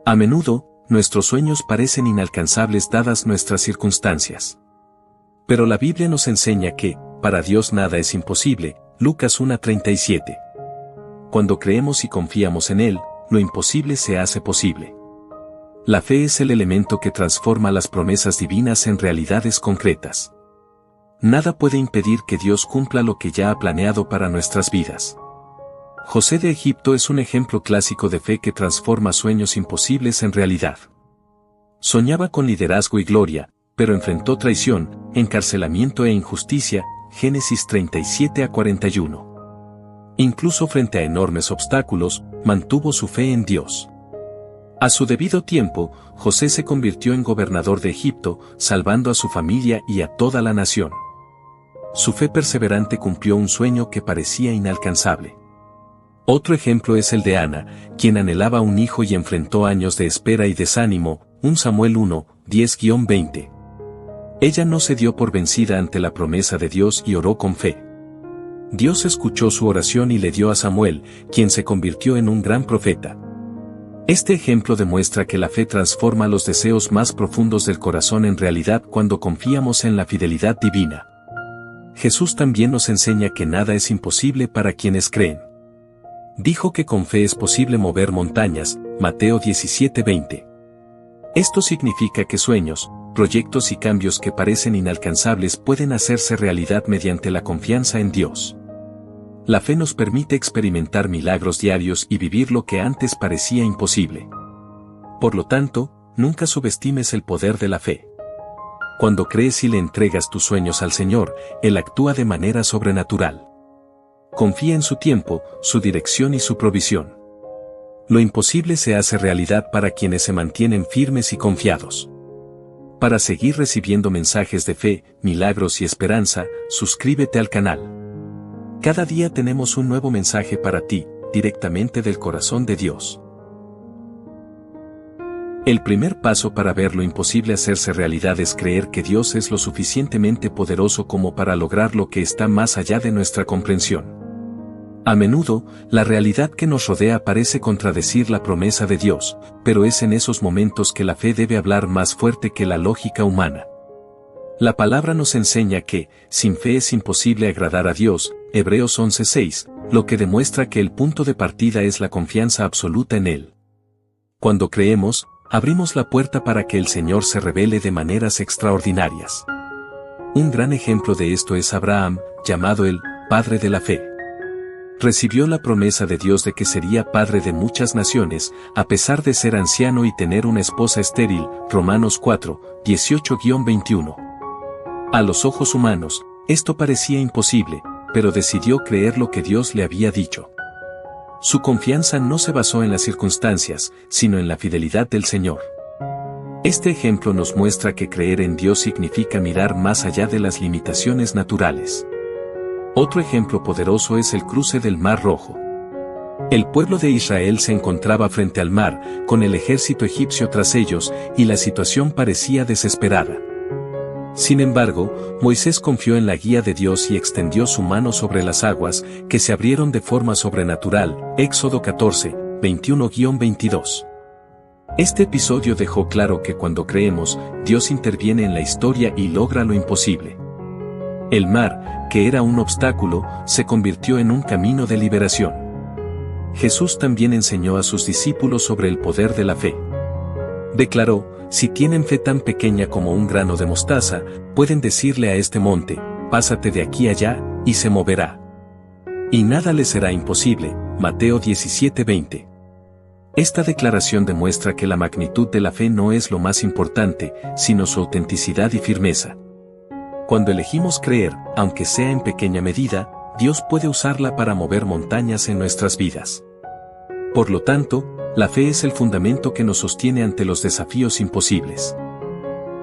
A menudo, nuestros sueños parecen inalcanzables dadas nuestras circunstancias. Pero la Biblia nos enseña que, para Dios nada es imposible, Lucas 1:37. Cuando creemos y confiamos en Él, lo imposible se hace posible. La fe es el elemento que transforma las promesas divinas en realidades concretas. Nada puede impedir que Dios cumpla lo que ya ha planeado para nuestras vidas. José de Egipto es un ejemplo clásico de fe que transforma sueños imposibles en realidad. Soñaba con liderazgo y gloria, pero enfrentó traición, encarcelamiento e injusticia, Génesis 37-41. Incluso frente a enormes obstáculos, mantuvo su fe en Dios. A su debido tiempo, José se convirtió en gobernador de Egipto, salvando a su familia y a toda la nación. Su fe perseverante cumplió un sueño que parecía inalcanzable. Otro ejemplo es el de Ana, quien anhelaba un hijo y enfrentó años de espera y desánimo, 1 Samuel 1:10-20. Ella no se dio por vencida ante la promesa de Dios y oró con fe. Dios escuchó su oración y le dio a Samuel, quien se convirtió en un gran profeta. Este ejemplo demuestra que la fe transforma los deseos más profundos del corazón en realidad cuando confiamos en la fidelidad divina. Jesús también nos enseña que nada es imposible para quienes creen. Dijo que con fe es posible mover montañas, Mateo 17:20. Esto significa que sueños, proyectos y cambios que parecen inalcanzables pueden hacerse realidad mediante la confianza en Dios. La fe nos permite experimentar milagros diarios y vivir lo que antes parecía imposible. Por lo tanto, nunca subestimes el poder de la fe. Cuando crees y le entregas tus sueños al Señor, Él actúa de manera sobrenatural. Confía en su tiempo, su dirección y su provisión. Lo imposible se hace realidad para quienes se mantienen firmes y confiados. Para seguir recibiendo mensajes de fe, milagros y esperanza, suscríbete al canal. Cada día tenemos un nuevo mensaje para ti, directamente del corazón de Dios. El primer paso para ver lo imposible hacerse realidad es creer que Dios es lo suficientemente poderoso como para lograr lo que está más allá de nuestra comprensión. A menudo, la realidad que nos rodea parece contradecir la promesa de Dios, pero es en esos momentos que la fe debe hablar más fuerte que la lógica humana. La palabra nos enseña que, sin fe es imposible agradar a Dios, Hebreos 11:6, lo que demuestra que el punto de partida es la confianza absoluta en Él. Cuando creemos, abrimos la puerta para que el Señor se revele de maneras extraordinarias. Un gran ejemplo de esto es Abraham, llamado el Padre de la Fe. Recibió la promesa de Dios de que sería padre de muchas naciones, a pesar de ser anciano y tener una esposa estéril, Romanos 4:18-21. A los ojos humanos, esto parecía imposible, pero decidió creer lo que Dios le había dicho. Su confianza no se basó en las circunstancias, sino en la fidelidad del Señor. Este ejemplo nos muestra que creer en Dios significa mirar más allá de las limitaciones naturales. Otro ejemplo poderoso es el cruce del Mar Rojo. El pueblo de Israel se encontraba frente al mar, con el ejército egipcio tras ellos, y la situación parecía desesperada. Sin embargo, Moisés confió en la guía de Dios y extendió su mano sobre las aguas, que se abrieron de forma sobrenatural, Éxodo 14:21-22. Este episodio dejó claro que cuando creemos, Dios interviene en la historia y logra lo imposible. El mar, que era un obstáculo, se convirtió en un camino de liberación. Jesús también enseñó a sus discípulos sobre el poder de la fe. Declaró, si tienen fe tan pequeña como un grano de mostaza, pueden decirle a este monte, pásate de aquí allá, y se moverá. Y nada les será imposible, Mateo 17:20. Esta declaración demuestra que la magnitud de la fe no es lo más importante, sino su autenticidad y firmeza. Cuando elegimos creer, aunque sea en pequeña medida, Dios puede usarla para mover montañas en nuestras vidas. Por lo tanto, la fe es el fundamento que nos sostiene ante los desafíos imposibles.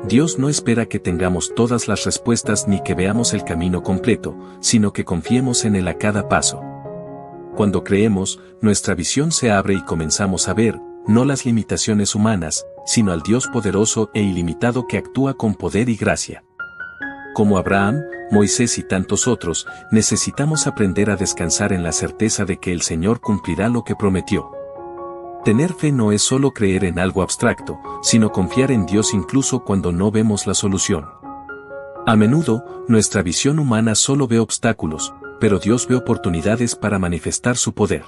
Dios no espera que tengamos todas las respuestas ni que veamos el camino completo, sino que confiemos en Él a cada paso. Cuando creemos, nuestra visión se abre y comenzamos a ver, no las limitaciones humanas, sino al Dios poderoso e ilimitado que actúa con poder y gracia. Como Abraham, Moisés y tantos otros, necesitamos aprender a descansar en la certeza de que el Señor cumplirá lo que prometió. Tener fe no es solo creer en algo abstracto, sino confiar en Dios incluso cuando no vemos la solución. A menudo, nuestra visión humana solo ve obstáculos, pero Dios ve oportunidades para manifestar su poder.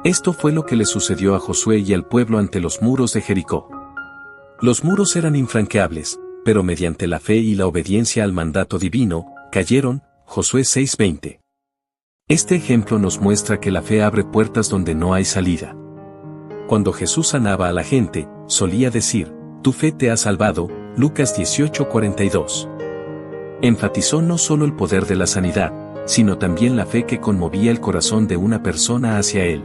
Esto fue lo que le sucedió a Josué y al pueblo ante los muros de Jericó. Los muros eran infranqueables, pero mediante la fe y la obediencia al mandato divino, cayeron. Josué 6:20. Este ejemplo nos muestra que la fe abre puertas donde no hay salida. Cuando Jesús sanaba a la gente, solía decir, tu fe te ha salvado, Lucas 18:42. Enfatizó no solo el poder de la sanidad, sino también la fe que conmovía el corazón de una persona hacia él.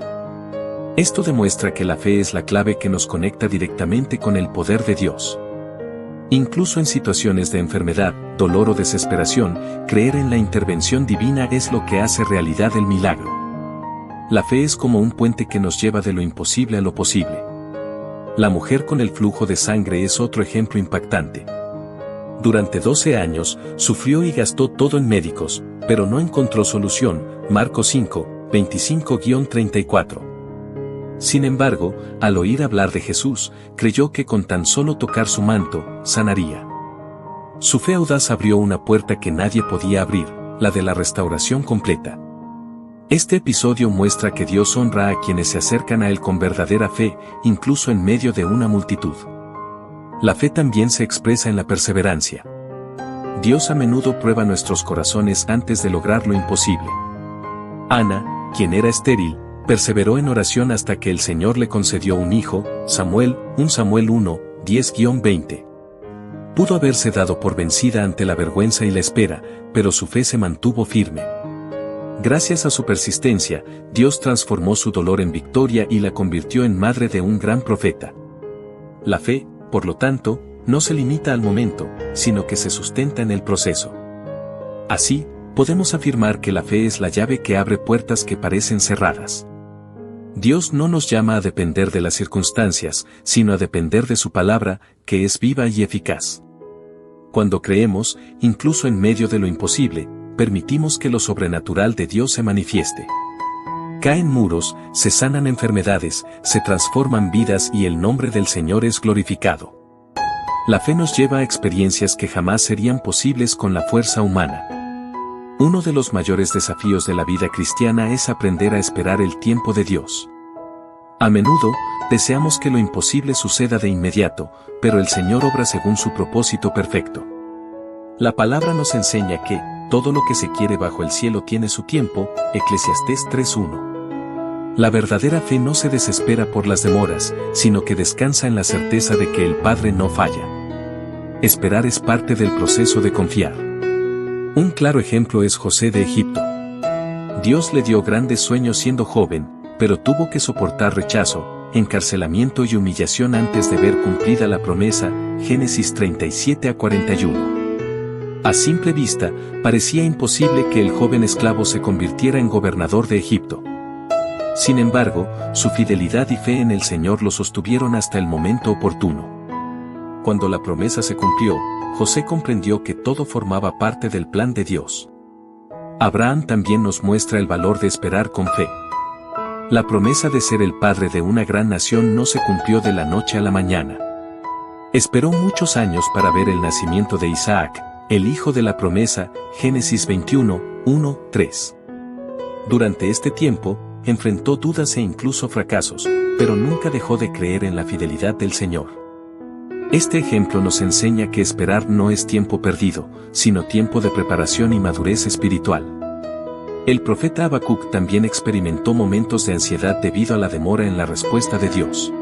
Esto demuestra que la fe es la clave que nos conecta directamente con el poder de Dios. Incluso en situaciones de enfermedad, dolor o desesperación, creer en la intervención divina es lo que hace realidad el milagro. La fe es como un puente que nos lleva de lo imposible a lo posible. La mujer con el flujo de sangre es otro ejemplo impactante. Durante 12 años, sufrió y gastó todo en médicos, pero no encontró solución. Marcos 5, 25-34. Sin embargo, al oír hablar de Jesús, creyó que con tan solo tocar su manto, sanaría. Su fe audaz abrió una puerta que nadie podía abrir, la de la restauración completa. Este episodio muestra que Dios honra a quienes se acercan a Él con verdadera fe, incluso en medio de una multitud. La fe también se expresa en la perseverancia. Dios a menudo prueba nuestros corazones antes de lograr lo imposible. Ana, quien era estéril, perseveró en oración hasta que el Señor le concedió un hijo. Samuel 1, 10-20. Pudo haberse dado por vencida ante la vergüenza y la espera, pero su fe se mantuvo firme. Gracias a su persistencia, Dios transformó su dolor en victoria y la convirtió en madre de un gran profeta. La fe, por lo tanto, no se limita al momento, sino que se sustenta en el proceso. Así, podemos afirmar que la fe es la llave que abre puertas que parecen cerradas. Dios no nos llama a depender de las circunstancias, sino a depender de su palabra, que es viva y eficaz. Cuando creemos, incluso en medio de lo imposible, permitimos que lo sobrenatural de Dios se manifieste. Caen muros, se sanan enfermedades, se transforman vidas y el nombre del Señor es glorificado. La fe nos lleva a experiencias que jamás serían posibles con la fuerza humana. Uno de los mayores desafíos de la vida cristiana es aprender a esperar el tiempo de Dios. A menudo, deseamos que lo imposible suceda de inmediato, pero el Señor obra según su propósito perfecto. La palabra nos enseña que, todo lo que se quiere bajo el cielo tiene su tiempo, Eclesiastés 3:1. La verdadera fe no se desespera por las demoras, sino que descansa en la certeza de que el Padre no falla. Esperar es parte del proceso de confiar. Un claro ejemplo es José de Egipto. Dios le dio grandes sueños siendo joven, pero tuvo que soportar rechazo, encarcelamiento y humillación antes de ver cumplida la promesa. Génesis 37-41. A simple vista, parecía imposible que el joven esclavo se convirtiera en gobernador de Egipto. Sin embargo, su fidelidad y fe en el Señor lo sostuvieron hasta el momento oportuno. Cuando la promesa se cumplió, José comprendió que todo formaba parte del plan de Dios. Abraham también nos muestra el valor de esperar con fe. La promesa de ser el padre de una gran nación no se cumplió de la noche a la mañana. Esperó muchos años para ver el nacimiento de Isaac, el hijo de la promesa. Génesis 21:1-3. Durante este tiempo, enfrentó dudas e incluso fracasos, pero nunca dejó de creer en la fidelidad del Señor. Este ejemplo nos enseña que esperar no es tiempo perdido, sino tiempo de preparación y madurez espiritual. El profeta Habacuc también experimentó momentos de ansiedad debido a la demora en la respuesta de Dios.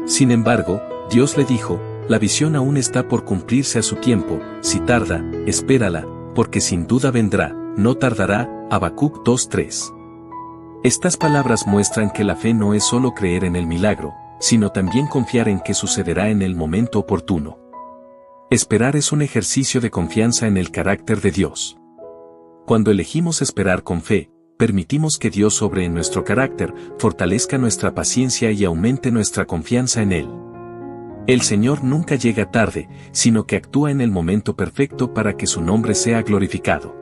Sin embargo, Dios le dijo, la visión aún está por cumplirse a su tiempo, si tarda, espérala, porque sin duda vendrá, no tardará. Habacuc 2:3. Estas palabras muestran que la fe no es solo creer en el milagro, sino también confiar en que sucederá en el momento oportuno. Esperar es un ejercicio de confianza en el carácter de Dios. Cuando elegimos esperar con fe, permitimos que Dios obre en nuestro carácter, fortalezca nuestra paciencia y aumente nuestra confianza en Él. El Señor nunca llega tarde, sino que actúa en el momento perfecto para que su nombre sea glorificado.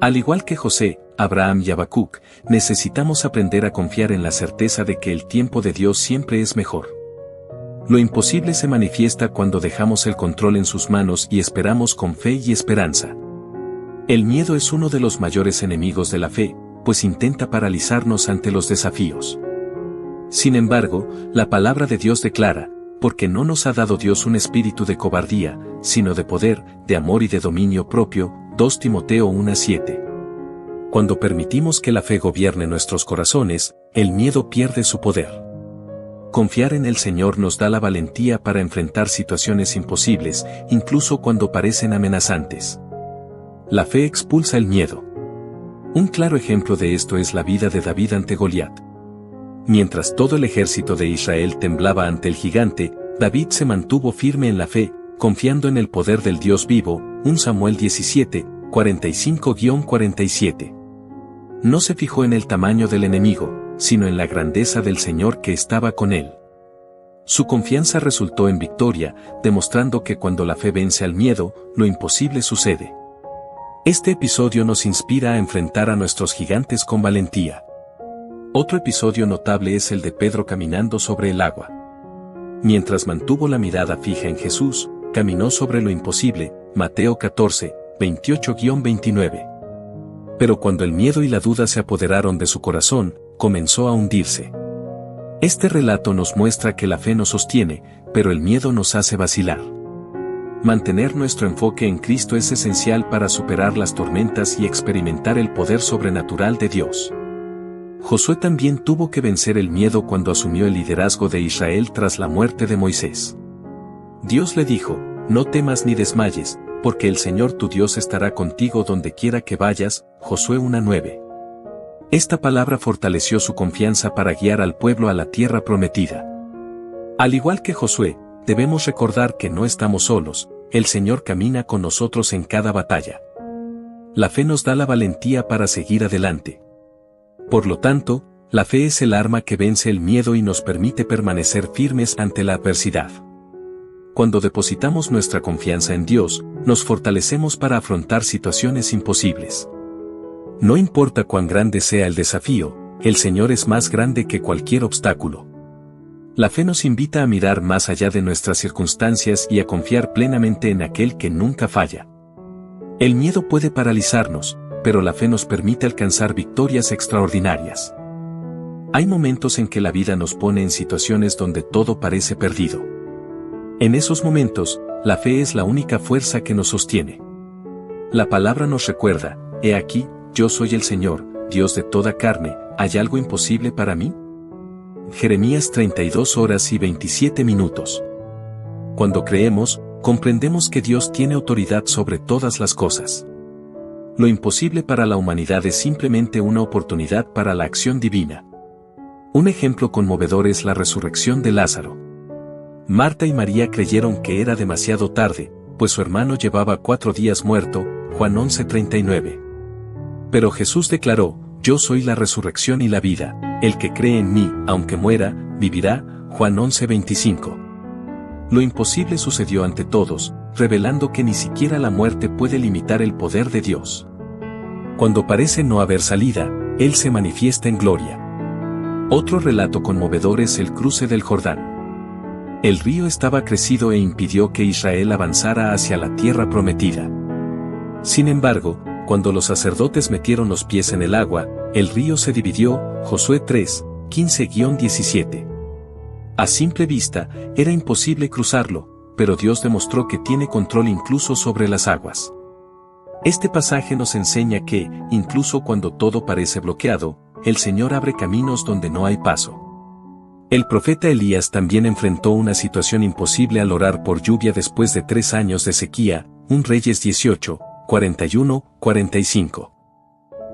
Al igual que José, Abraham y Habacuc, necesitamos aprender a confiar en la certeza de que el tiempo de Dios siempre es mejor. Lo imposible se manifiesta cuando dejamos el control en sus manos y esperamos con fe y esperanza. El miedo es uno de los mayores enemigos de la fe, pues intenta paralizarnos ante los desafíos. Sin embargo, la palabra de Dios declara, porque no nos ha dado Dios un espíritu de cobardía, sino de poder, de amor y de dominio propio, 2 Timoteo 1:7. Cuando permitimos que la fe gobierne nuestros corazones, el miedo pierde su poder. Confiar en el Señor nos da la valentía para enfrentar situaciones imposibles, incluso cuando parecen amenazantes. La fe expulsa el miedo. Un claro ejemplo de esto es la vida de David ante Goliat. Mientras todo el ejército de Israel temblaba ante el gigante, David se mantuvo firme en la fe, confiando en el poder del Dios vivo. 1 Samuel 17, 45-47. No se fijó en el tamaño del enemigo, sino en la grandeza del Señor que estaba con él. Su confianza resultó en victoria, demostrando que cuando la fe vence al miedo, lo imposible sucede. Este episodio nos inspira a enfrentar a nuestros gigantes con valentía. Otro episodio notable es el de Pedro caminando sobre el agua. Mientras mantuvo la mirada fija en Jesús, caminó sobre lo imposible, Mateo 14, 28-29. Pero cuando el miedo y la duda se apoderaron de su corazón, comenzó a hundirse. Este relato nos muestra que la fe nos sostiene, pero el miedo nos hace vacilar. Mantener nuestro enfoque en Cristo es esencial para superar las tormentas y experimentar el poder sobrenatural de Dios. Josué también tuvo que vencer el miedo cuando asumió el liderazgo de Israel tras la muerte de Moisés. Dios le dijo, no temas ni desmayes, porque el Señor tu Dios estará contigo donde quiera que vayas, Josué 1:9. Esta palabra fortaleció su confianza para guiar al pueblo a la tierra prometida. Al igual que Josué, debemos recordar que no estamos solos, el Señor camina con nosotros en cada batalla. La fe nos da la valentía para seguir adelante. Por lo tanto, la fe es el arma que vence el miedo y nos permite permanecer firmes ante la adversidad. Cuando depositamos nuestra confianza en Dios, nos fortalecemos para afrontar situaciones imposibles. No importa cuán grande sea el desafío, el Señor es más grande que cualquier obstáculo. La fe nos invita a mirar más allá de nuestras circunstancias y a confiar plenamente en aquel que nunca falla. El miedo puede paralizarnos, pero la fe nos permite alcanzar victorias extraordinarias. Hay momentos en que la vida nos pone en situaciones donde todo parece perdido. En esos momentos, la fe es la única fuerza que nos sostiene. La palabra nos recuerda, he aquí, yo soy el Señor, Dios de toda carne, ¿hay algo imposible para mí? Jeremías 32:27. Cuando creemos, comprendemos que Dios tiene autoridad sobre todas las cosas. Lo imposible para la humanidad es simplemente una oportunidad para la acción divina. Un ejemplo conmovedor es la resurrección de Lázaro. Marta y María creyeron que era demasiado tarde, pues su hermano llevaba 4 días muerto, Juan 11:39. Pero Jesús declaró, yo soy la resurrección y la vida, el que cree en mí, aunque muera, vivirá, Juan 11:25. Lo imposible sucedió ante todos, revelando que ni siquiera la muerte puede limitar el poder de Dios. Cuando parece no haber salida, Él se manifiesta en gloria. Otro relato conmovedor es el cruce del Jordán. El río estaba crecido e impidió que Israel avanzara hacia la tierra prometida. Sin embargo, cuando los sacerdotes metieron los pies en el agua, el río se dividió, Josué 3, 15-17. A simple vista, era imposible cruzarlo, pero Dios demostró que tiene control incluso sobre las aguas. Este pasaje nos enseña que, incluso cuando todo parece bloqueado, el Señor abre caminos donde no hay paso. El profeta Elías también enfrentó una situación imposible al orar por lluvia después de 3 años de sequía, 1 Reyes 18, 41-45.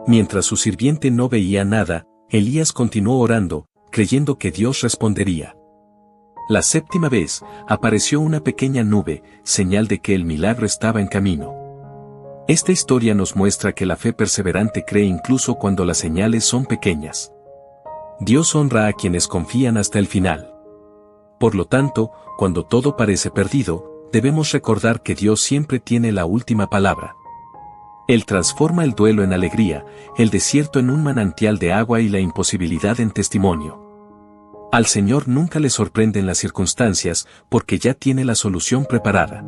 Mientras su sirviente no veía nada, Elías continuó orando, creyendo que Dios respondería. La 7ª vez, apareció una pequeña nube, señal de que el milagro estaba en camino. Esta historia nos muestra que la fe perseverante cree incluso cuando las señales son pequeñas. Dios honra a quienes confían hasta el final. Por lo tanto, cuando todo parece perdido, debemos recordar que Dios siempre tiene la última palabra. Él transforma el duelo en alegría, el desierto en un manantial de agua y la imposibilidad en testimonio. Al Señor nunca le sorprenden las circunstancias, porque ya tiene la solución preparada.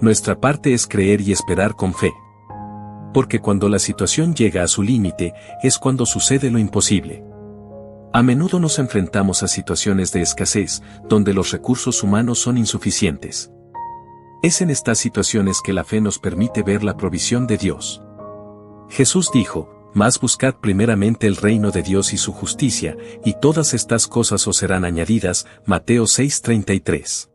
Nuestra parte es creer y esperar con fe. Porque cuando la situación llega a su límite, es cuando sucede lo imposible. A menudo nos enfrentamos a situaciones de escasez, donde los recursos humanos son insuficientes. Es en estas situaciones que la fe nos permite ver la provisión de Dios. Jesús dijo: «Mas buscad primeramente el reino de Dios y su justicia, y todas estas cosas os serán añadidas». Mateo 6:33.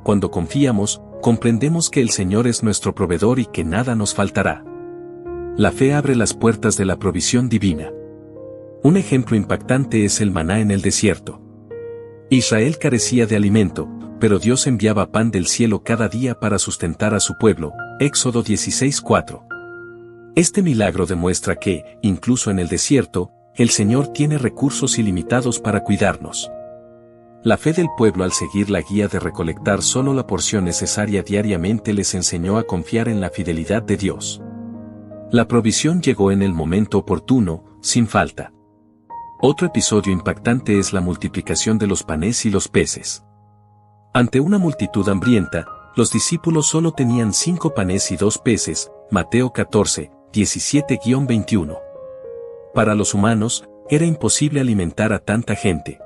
Cuando confiamos, comprendemos que el Señor es nuestro proveedor y que nada nos faltará. La fe abre las puertas de la provisión divina. Un ejemplo impactante es el maná en el desierto. Israel carecía de alimento, pero Dios enviaba pan del cielo cada día para sustentar a su pueblo. Éxodo 16:4. Este milagro demuestra que, incluso en el desierto, el Señor tiene recursos ilimitados para cuidarnos. La fe del pueblo al seguir la guía de recolectar solo la porción necesaria diariamente les enseñó a confiar en la fidelidad de Dios. La provisión llegó en el momento oportuno, sin falta. Otro episodio impactante es la multiplicación de los panes y los peces. Ante una multitud hambrienta, los discípulos solo tenían 5 panes y 2 peces, Mateo 14, 17-21. Para los humanos, era imposible alimentar a tanta gente.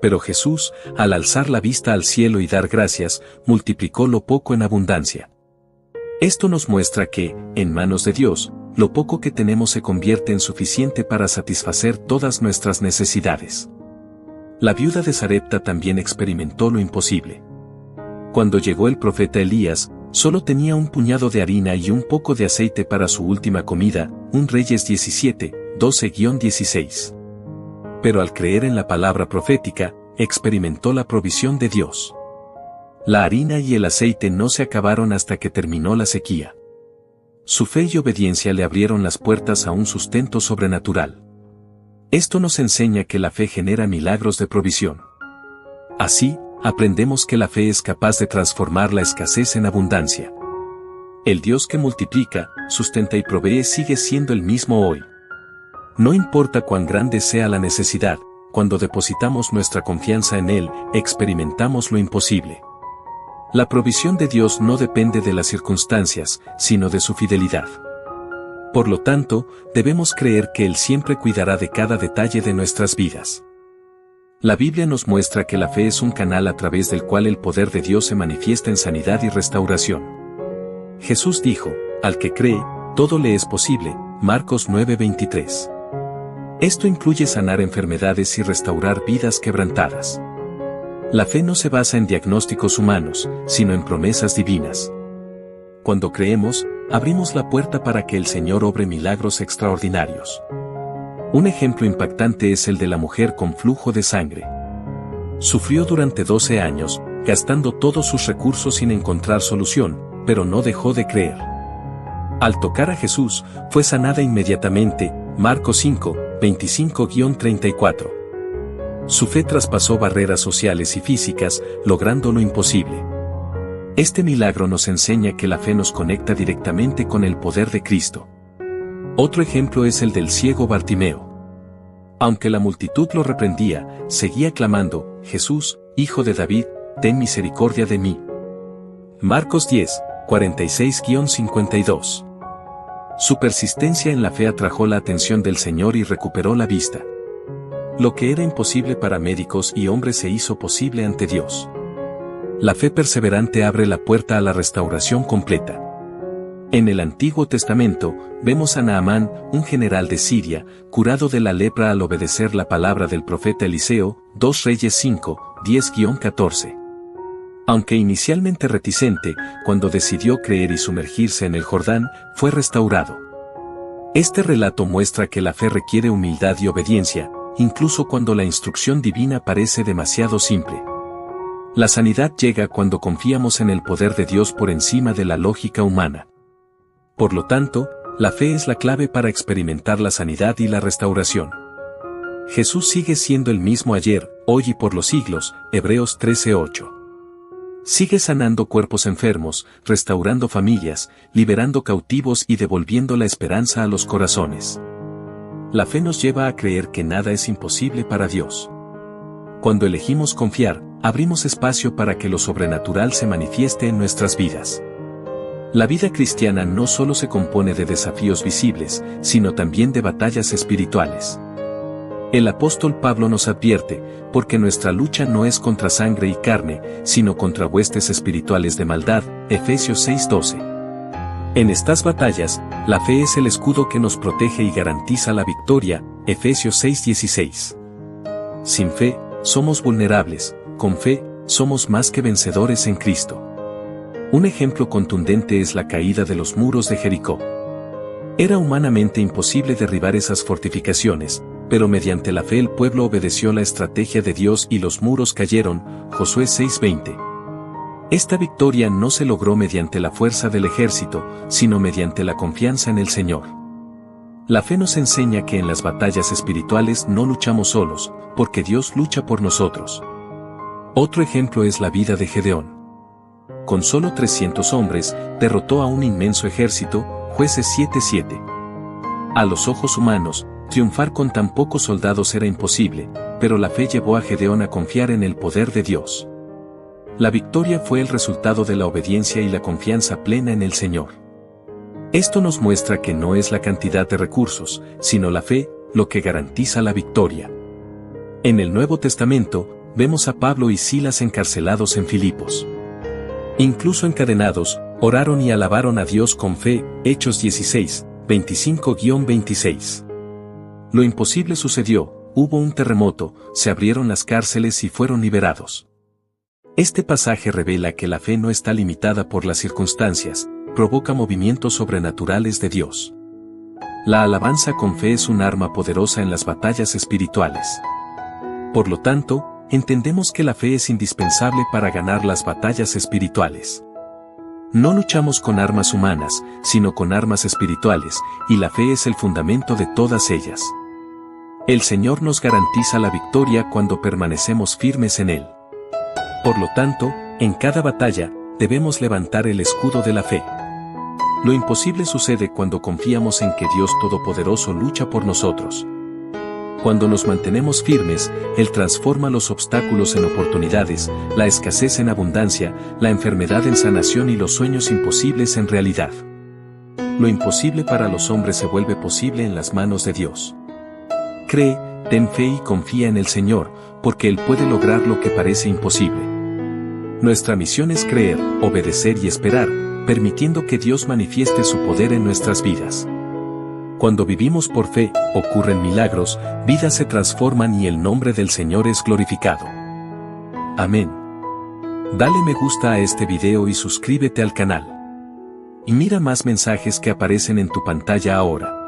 Pero Jesús, al alzar la vista al cielo y dar gracias, multiplicó lo poco en abundancia. Esto nos muestra que, en manos de Dios, lo poco que tenemos se convierte en suficiente para satisfacer todas nuestras necesidades. La viuda de Sarepta también experimentó lo imposible. Cuando llegó el profeta Elías, solo tenía un puñado de harina y un poco de aceite para su última comida, 1 Reyes 17, 12-16. Pero al creer en la palabra profética, experimentó la provisión de Dios. La harina y el aceite no se acabaron hasta que terminó la sequía. Su fe y obediencia le abrieron las puertas a un sustento sobrenatural. Esto nos enseña que la fe genera milagros de provisión. Así, aprendemos que la fe es capaz de transformar la escasez en abundancia. El Dios que multiplica, sustenta y provee sigue siendo el mismo hoy. No importa cuán grande sea la necesidad, cuando depositamos nuestra confianza en Él, experimentamos lo imposible. La provisión de Dios no depende de las circunstancias, sino de su fidelidad. Por lo tanto, debemos creer que Él siempre cuidará de cada detalle de nuestras vidas. La Biblia nos muestra que la fe es un canal a través del cual el poder de Dios se manifiesta en sanidad y restauración. Jesús dijo: «Al que cree, todo le es posible», Marcos 9:23. Esto incluye sanar enfermedades y restaurar vidas quebrantadas. La fe no se basa en diagnósticos humanos, sino en promesas divinas. Cuando creemos, abrimos la puerta para que el Señor obre milagros extraordinarios. Un ejemplo impactante es el de la mujer con flujo de sangre. Sufrió durante 12 años, gastando todos sus recursos sin encontrar solución, pero no dejó de creer. Al tocar a Jesús, fue sanada inmediatamente, Marcos 5, 25-34. Su fe traspasó barreras sociales y físicas, logrando lo imposible. Este milagro nos enseña que la fe nos conecta directamente con el poder de Cristo. Otro ejemplo es el del ciego Bartimeo. Aunque la multitud lo reprendía, seguía clamando: «Jesús, Hijo de David, ten misericordia de mí». Marcos 10, 46-52. Su persistencia en la fe atrajo la atención del Señor y recuperó la vista. Lo que era imposible para médicos y hombres se hizo posible ante Dios. La fe perseverante abre la puerta a la restauración completa. En el Antiguo Testamento, vemos a Naamán, un general de Siria, curado de la lepra al obedecer la palabra del profeta Eliseo, 2 Reyes 5, 10-14. Aunque inicialmente reticente, cuando decidió creer y sumergirse en el Jordán, fue restaurado. Este relato muestra que la fe requiere humildad y obediencia, incluso cuando la instrucción divina parece demasiado simple. La sanidad llega cuando confiamos en el poder de Dios por encima de la lógica humana. Por lo tanto, la fe es la clave para experimentar la sanidad y la restauración. Jesús sigue siendo el mismo ayer, hoy y por los siglos, Hebreos 13:8. Sigue sanando cuerpos enfermos, restaurando familias, liberando cautivos y devolviendo la esperanza a los corazones. La fe nos lleva a creer que nada es imposible para Dios. Cuando elegimos confiar, abrimos espacio para que lo sobrenatural se manifieste en nuestras vidas. La vida cristiana no solo se compone de desafíos visibles, sino también de batallas espirituales. El apóstol Pablo nos advierte, porque nuestra lucha no es contra sangre y carne, sino contra huestes espirituales de maldad, Efesios 6:12. En estas batallas, la fe es el escudo que nos protege y garantiza la victoria, Efesios 6:16. Sin fe, somos vulnerables, con fe, somos más que vencedores en Cristo. Un ejemplo contundente es la caída de los muros de Jericó. Era humanamente imposible derribar esas fortificaciones, pero mediante la fe el pueblo obedeció la estrategia de Dios y los muros cayeron, Josué 6:20. Esta victoria no se logró mediante la fuerza del ejército, sino mediante la confianza en el Señor. La fe nos enseña que en las batallas espirituales no luchamos solos, porque Dios lucha por nosotros. Otro ejemplo es la vida de Gedeón. Con solo 300 hombres, derrotó a un inmenso ejército, Jueces 7:7. A los ojos humanos, triunfar con tan pocos soldados era imposible, pero la fe llevó a Gedeón a confiar en el poder de Dios. La victoria fue el resultado de la obediencia y la confianza plena en el Señor. Esto nos muestra que no es la cantidad de recursos, sino la fe, lo que garantiza la victoria. En el Nuevo Testamento, vemos a Pablo y Silas encarcelados en Filipos. Incluso encadenados, oraron y alabaron a Dios con fe, Hechos 16, 25-26. Lo imposible sucedió, hubo un terremoto, se abrieron las cárceles y fueron liberados. Este pasaje revela que la fe no está limitada por las circunstancias, provoca movimientos sobrenaturales de Dios. La alabanza con fe es un arma poderosa en las batallas espirituales. Por lo tanto, entendemos que la fe es indispensable para ganar las batallas espirituales. No luchamos con armas humanas, sino con armas espirituales, y la fe es el fundamento de todas ellas. El Señor nos garantiza la victoria cuando permanecemos firmes en Él. Por lo tanto, en cada batalla, debemos levantar el escudo de la fe. Lo imposible sucede cuando confiamos en que Dios Todopoderoso lucha por nosotros. Cuando nos mantenemos firmes, Él transforma los obstáculos en oportunidades, la escasez en abundancia, la enfermedad en sanación y los sueños imposibles en realidad. Lo imposible para los hombres se vuelve posible en las manos de Dios. Cree, ten fe y confía en el Señor, porque Él puede lograr lo que parece imposible. Nuestra misión es creer, obedecer y esperar, permitiendo que Dios manifieste su poder en nuestras vidas. Cuando vivimos por fe, ocurren milagros, vidas se transforman y el nombre del Señor es glorificado. Amén. Dale me gusta a este video y suscríbete al canal. Y mira más mensajes que aparecen en tu pantalla ahora.